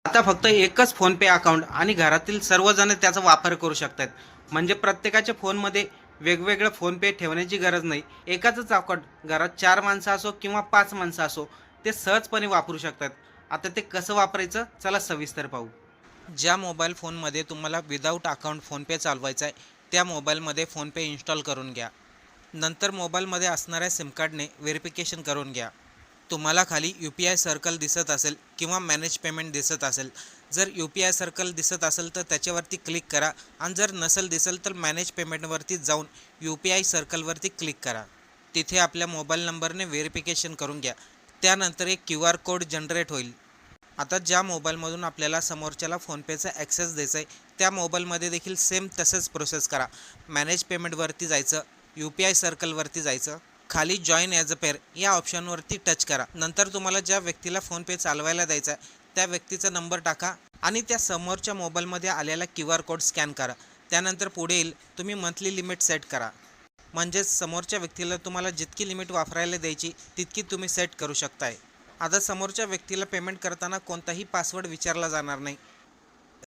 आता फक्त एकच फोनपे अकाउंट आणि घरातील सर्वजण त्याचा वापर करू शकतात. म्हणजे प्रत्येकाच्या फोनमध्ये वेगवेगळं फोनपे ठेवण्याची गरज नाही. एकाच अकाउंट घरात 4 माणसं असो किंवा 5 माणसं असो, ते सहजपणे वापरू शकतात. आता ते कसं वापरायचं चला सविस्तर पाहू. ज्या मोबाईल फोनमध्ये तुम्हाला विदाऊट अकाउंट फोनपे चालवायचा आहे, त्या मोबाईलमध्ये फोनपे इन्स्टॉल करून घ्या. नंतर मोबाईलमध्ये असणाऱ्या सिम कार्डने व्हेरिफिकेशन करून घ्या. तुम्हाला खाली UPI सर्कल दिसत असेल किंवा मॅनेज पेमेंट दिसत असेल. जर UPI सर्कल दिसत असेल तर त्याच्यावरती क्लिक करा आणि जर नसेल दिसेल तर मॅनेज पेमेंटवरती जाऊन UPI सर्कलवरती क्लिक करा. तिथे आपल्या मोबाईल नंबरने व्हेरिफिकेशन करून घ्या. त्यानंतर एक QR कोड जनरेट होईल. आता ज्या मोबाईलमधून आपल्याला समोरच्याला फोनपेचा ॲक्सेस द्यायचा आहे, त्या मोबाईलमध्ये देखील सेम तसंच प्रोसेस करा. मॅनेज पेमेंटवरती जायचं, UPI सर्कलवरती जायचं, खाली जॉईन ॲज अ पेअर या ऑप्शनवरती टच करा. नंतर तुम्हाला ज्या व्यक्तीला फोनपे चालवायला द्यायचा आहे, त्या व्यक्तीचा नंबर टाका आणि त्या समोरच्या मोबाईलमध्ये आलेला QR कोड स्कॅन करा. त्यानंतर पुढे येईल तुम्ही मंथली लिमिट सेट करा. म्हणजेच समोरच्या व्यक्तीला तुम्हाला जितकी लिमिट वापरायला द्यायची तितकी तुम्ही सेट करू शकताय. आता समोरच्या व्यक्तीला पेमेंट करताना कोणताही पासवर्ड विचारला जाणार नाही.